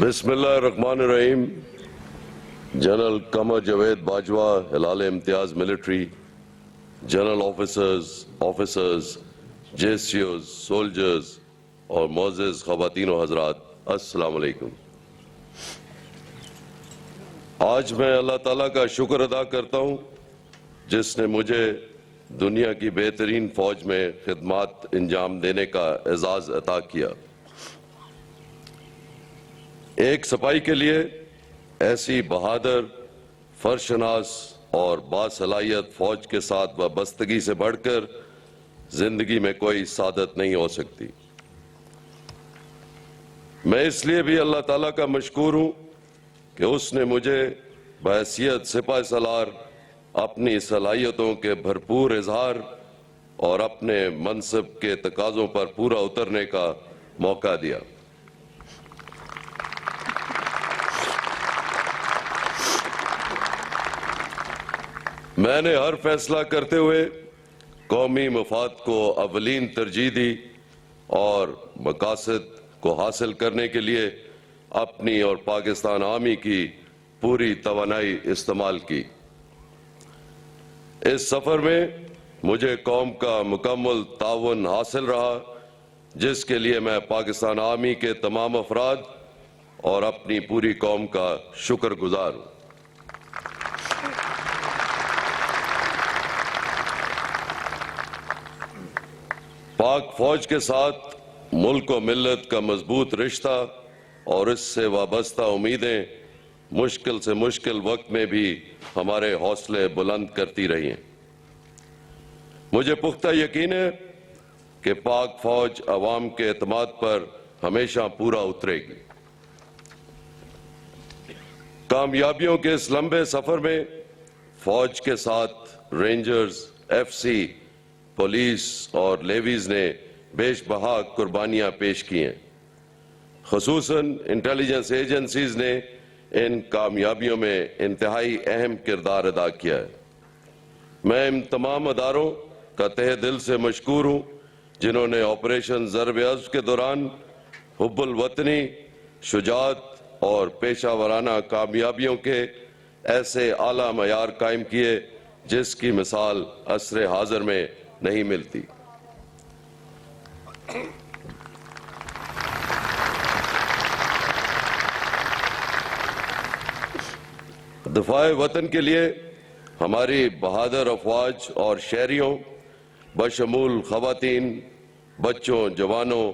بسم اللہ الرحمن الرحیم. جنرل قمر جاوید باجوہ ہلال امتیاز military, general officers, JCOs، soldiers اور معزز خواتین و حضرات، السلام علیکم. آج میں اللہ تعالیٰ کا شکر ادا کرتا ہوں جس نے مجھے دنیا کی بہترین فوج میں خدمات انجام دینے کا اعزاز عطا کیا. ایک سپاہی کے لیے ایسی بہادر، فرشناس اور باصلاحیت فوج کے ساتھ وابستگی سے بڑھ کر زندگی میں کوئی سعادت نہیں ہو سکتی. میں اس لیے بھی اللہ تعالیٰ کا مشکور ہوں کہ اس نے مجھے بحیثیت سپاہ سالار اپنی صلاحیتوں کے بھرپور اظہار اور اپنے منصب کے تقاضوں پر پورا اترنے کا موقع دیا. میں نے ہر فیصلہ کرتے ہوئے قومی مفاد کو اولین ترجیح دی اور مقاصد کو حاصل کرنے کے لیے اپنی اور پاکستان آرمی کی پوری توانائی استعمال کی. اس سفر میں مجھے قوم کا مکمل تعاون حاصل رہا جس کے لیے میں پاکستان آرمی کے تمام افراد اور اپنی پوری قوم کا شکر گزار ہوں. پاک فوج کے ساتھ ملک و ملت کا مضبوط رشتہ اور اس سے وابستہ امیدیں مشکل سے مشکل وقت میں بھی ہمارے حوصلے بلند کرتی رہی ہیں. مجھے پختہ یقین ہے کہ پاک فوج عوام کے اعتماد پر ہمیشہ پورا اترے گی. کامیابیوں کے اس لمبے سفر میں فوج کے ساتھ رینجرز، FC، پولیس اور لیویز نے بیش بہا قربانیاں پیش کی ہیں. خصوصاً انٹیلیجنس ایجنسیز نے ان کامیابیوں میں انتہائی اہم کردار ادا کیا ہے. میں ان تمام اداروں کا تہہ دل سے مشکور ہوں جنہوں نے آپریشن ضرب عضب کے دوران حب الوطنی، شجاعت اور پیشہ ورانہ کامیابیوں کے ایسے اعلیٰ معیار قائم کیے جس کی مثال عصر حاضر میں نہیں ملتی. دفاع وطن کے لیے ہماری بہادر افواج اور شہریوں بشمول خواتین، بچوں، جوانوں،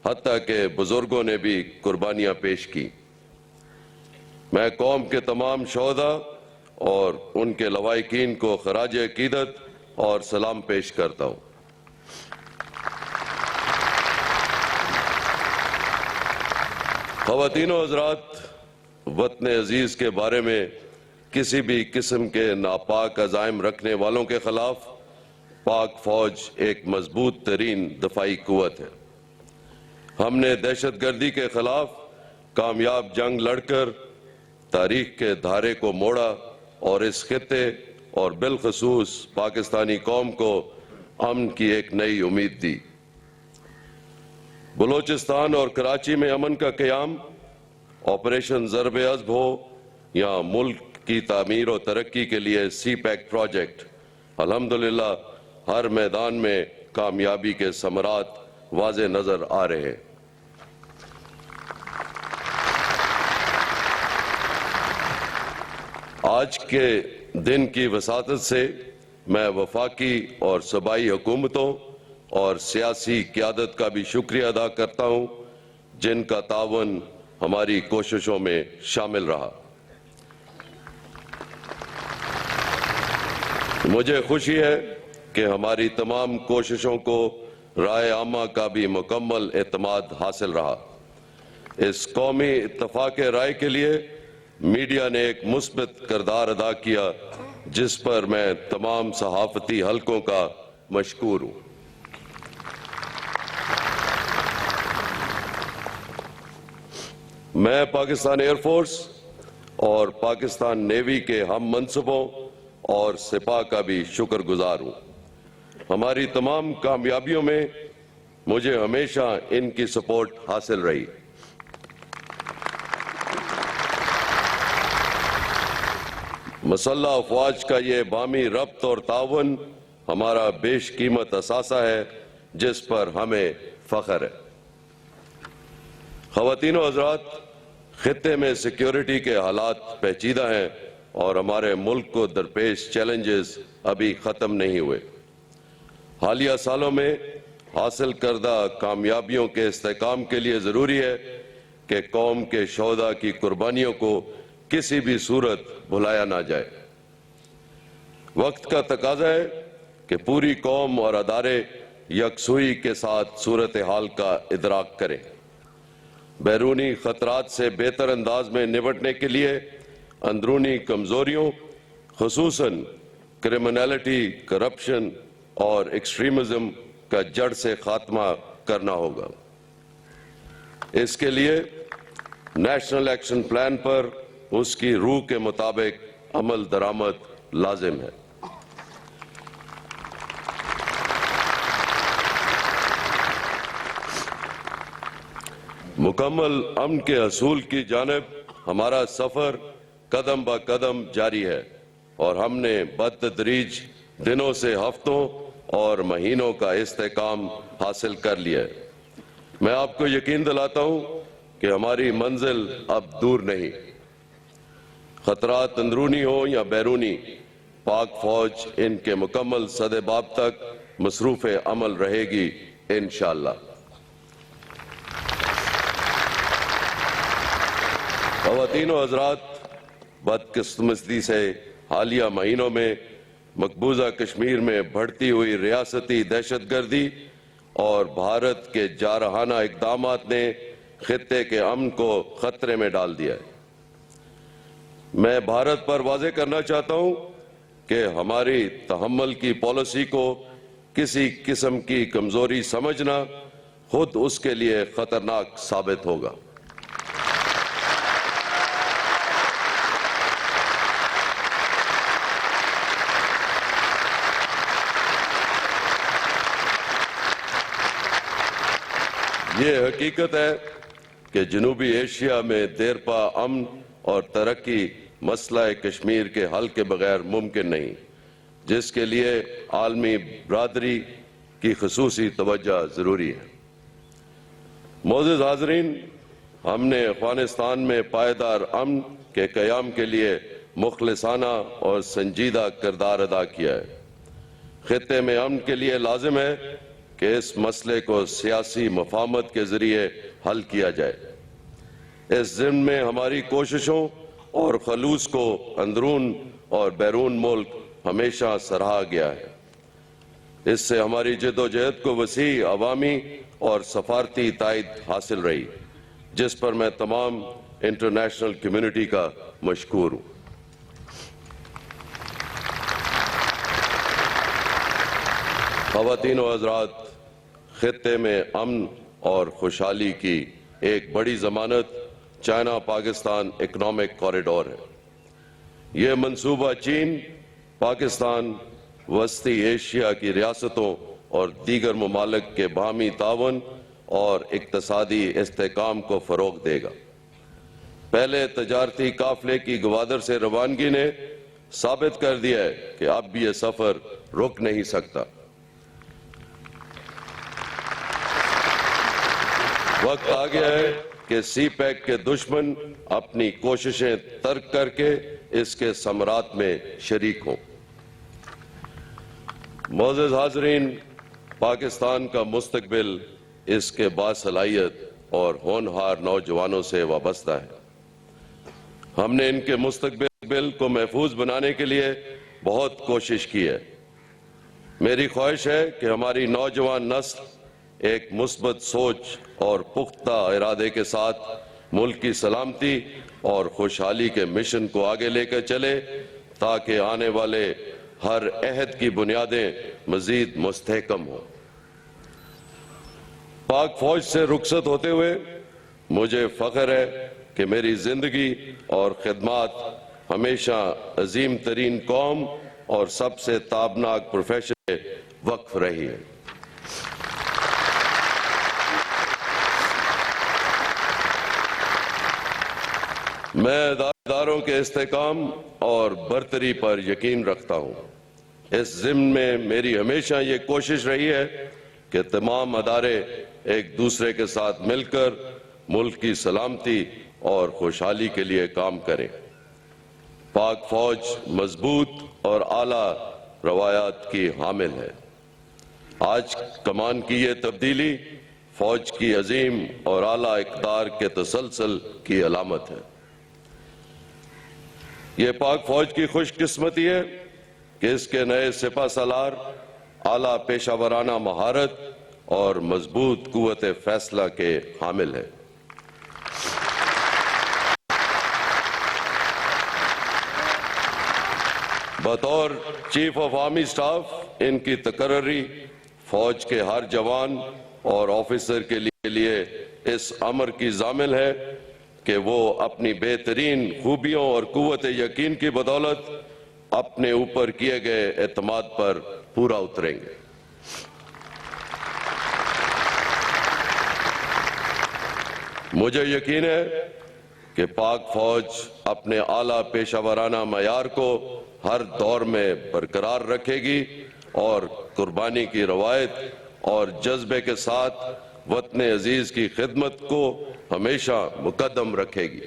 حتیٰ کہ بزرگوں نے بھی قربانیاں پیش کی. میں قوم کے تمام شہداء اور ان کے لواحقین کو خراج عقیدت اور سلام پیش کرتا ہوں. خواتین و حضرات، وطن عزیز کے بارے میں کسی بھی قسم کے ناپاک عزائم رکھنے والوں کے خلاف پاک فوج ایک مضبوط ترین دفاعی قوت ہے. ہم نے دہشت گردی کے خلاف کامیاب جنگ لڑ کر تاریخ کے دھارے کو موڑا اور اس خطے اور بالخصوص پاکستانی قوم کو امن کی ایک نئی امید دی. بلوچستان اور کراچی میں امن کا قیام، آپریشن ضرب عضب ہو یا ملک کی تعمیر و ترقی کے لیے CPEC پروجیکٹ، الحمدللہ ہر میدان میں کامیابی کے ثمرات واضح نظر آ رہے ہیں. آج کے دن کی وساطت سے میں وفاقی اور صوبائی حکومتوں اور سیاسی قیادت کا بھی شکریہ ادا کرتا ہوں جن کا تعاون ہماری کوششوں میں شامل رہا. مجھے خوشی ہے کہ ہماری تمام کوششوں کو رائے عامہ کا بھی مکمل اعتماد حاصل رہا. اس قومی اتفاق رائے کے لیے میڈیا نے ایک مثبت کردار ادا کیا جس پر میں تمام صحافتی حلقوں کا مشکور ہوں. میں پاکستان ایئر فورس اور پاکستان نیوی کے ہم منصبوں اور سپاہ کا بھی شکر گزار ہوں. ہماری تمام کامیابیوں میں مجھے ہمیشہ ان کی سپورٹ حاصل رہی. مسلح افواج کا یہ باہمی ربط اور تعاون ہمارا بیش قیمت اثاثہ ہے جس پر ہمیں فخر ہے۔ خواتین و حضرات، خطے میں سیکیورٹی کے حالات پیچیدہ ہیں اور ہمارے ملک کو درپیش چیلنجز ابھی ختم نہیں ہوئے۔ حالیہ سالوں میں حاصل کردہ کامیابیوں کے استحکام کے لیے ضروری ہے کہ قوم کے شہداء کی قربانیوں کو کسی بھی صورت بھلایا نہ جائے۔ وقت کا تقاضا ہے کہ پوری قوم اور ادارے یکسوئی کے ساتھ صورتحال کا ادراک کریں۔ بیرونی خطرات سے بہتر انداز میں نمٹنے کے لیے اندرونی کمزوریوں خصوصاً کرمنالٹی، کرپشن اور ایکسٹریمزم کا جڑ سے خاتمہ کرنا ہوگا۔ اس کے لیے نیشنل ایکشن پلان پر اس کی روح کے مطابق عمل درآمد لازم ہے۔ مکمل امن کے حصول کی جانب ہمارا سفر قدم با قدم جاری ہے اور ہم نے بتدریج دنوں سے ہفتوں اور مہینوں کا استحکام حاصل کر لیا ہے۔ میں آپ کو یقین دلاتا ہوں کہ ہماری منزل اب دور نہیں۔ خطرات اندرونی ہوں یا بیرونی، پاک فوج ان کے مکمل سدباب تک مصروف عمل رہے گی انشاءاللہ۔ خواتین و حضرات، بدقسمتی سے حالیہ مہینوں میں مقبوضہ کشمیر میں بڑھتی ہوئی ریاستی دہشت گردی اور بھارت کے جارحانہ اقدامات نے خطے کے امن کو خطرے میں ڈال دیا ہے۔ میں بھارت پر واضح کرنا چاہتا ہوں کہ ہماری تحمل کی پالیسی کو کسی قسم کی کمزوری سمجھنا خود اس کے لیے خطرناک ثابت ہوگا۔ یہ حقیقت ہے کہ جنوبی ایشیا میں دیرپا امن اور ترقی مسئلہ کشمیر کے حل کے بغیر ممکن نہیں، جس کے لیے عالمی برادری کی خصوصی توجہ ضروری ہے۔ معزز حاضرین، ہم نے افغانستان میں پائیدار امن کے قیام کے لیے مخلصانہ اور سنجیدہ کردار ادا کیا ہے۔ خطے میں امن کے لیے لازم ہے کہ اس مسئلے کو سیاسی مفاہمت کے ذریعے حل کیا جائے۔ اس ضمن میں ہماری کوششوں اور خلوص کو اندرون اور بیرون ملک ہمیشہ سراہا گیا ہے۔ اس سے ہماری جد و جہد کو وسیع عوامی اور سفارتی تائید حاصل رہی، جس پر میں تمام انٹرنیشنل کمیونٹی کا مشکور ہوں۔ خواتین و حضرات، خطے میں امن اور خوشحالی کی ایک بڑی ضمانت چائنا پاکستان اکنامک کوریڈور ہے۔ یہ منصوبہ چین، پاکستان، وسطی ایشیا کی ریاستوں اور دیگر ممالک کے باہمی تعاون اور اقتصادی استحکام کو فروغ دے گا۔ پہلے تجارتی قافلے کی گوادر سے روانگی نے ثابت کر دیا ہے کہ اب یہ سفر رک نہیں سکتا۔ وقت آ گیا ہے کہ سی پیک کے دشمن اپنی کوششیں ترک کر کے اس کے ثمرات میں شریک ہوں۔ معزز حاضرین، پاکستان کا مستقبل اس کے باصلاحیت اور ہونہار نوجوانوں سے وابستہ ہے۔ ہم نے ان کے مستقبل کو محفوظ بنانے کے لیے بہت کوشش کی ہے۔ میری خواہش ہے کہ ہماری نوجوان نسل ایک مثبت سوچ اور پختہ ارادے کے ساتھ ملک کی سلامتی اور خوشحالی کے مشن کو آگے لے کر چلے تاکہ آنے والے ہر عہد کی بنیادیں مزید مستحکم ہوں۔ پاک فوج سے رخصت ہوتے ہوئے مجھے فخر ہے کہ میری زندگی اور خدمات ہمیشہ عظیم ترین قوم اور سب سے تابناک پروفیشن میں وقف رہی ہے۔ میں اداروں کے استحکام اور برتری پر یقین رکھتا ہوں۔ اس ضمن میں میری ہمیشہ یہ کوشش رہی ہے کہ تمام ادارے ایک دوسرے کے ساتھ مل کر ملک کی سلامتی اور خوشحالی کے لیے کام کریں۔ پاک فوج مضبوط اور اعلیٰ روایات کی حامل ہے۔ آج کمان کی یہ تبدیلی فوج کی عظیم اور اعلیٰ اقدار کے تسلسل کی علامت ہے۔ یہ پاک فوج کی خوش قسمتی ہے کہ اس کے نئے سپہ سالار اعلیٰ پیشہ ورانہ مہارت اور مضبوط قوت فیصلہ کے حامل ہیں۔ بطور چیف آف آرمی سٹاف ان کی تقرری فوج کے ہر جوان اور آفیسر کے لیے اس امر کی ضامن ہے کہ وہ اپنی بہترین خوبیوں اور قوت یقین کی بدولت اپنے اوپر کیے گئے اعتماد پر پورا اتریں گے۔ مجھے یقین ہے کہ پاک فوج اپنے اعلیٰ پیشہ ورانہ معیار کو ہر دور میں برقرار رکھے گی اور قربانی کی روایت اور جذبے کے ساتھ وطن عزیز کی خدمت کو ہمیشہ مقدم رکھے گی۔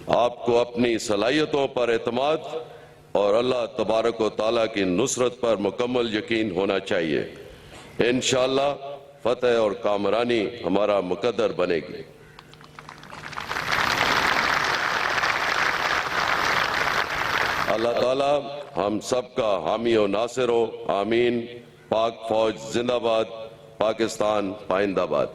آپ کو اپنی صلاحیتوں پر اعتماد اور اللہ تبارک و تعالیٰ کی نصرت پر مکمل یقین ہونا چاہیے۔ انشاءاللہ فتح اور کامرانی ہمارا مقدر بنے گی۔ اللہ تعالیٰ ہم سب کا حامی و ناصر ہو، آمین۔ پاک فوج زندہ باد، پاکستان پائندہ باد۔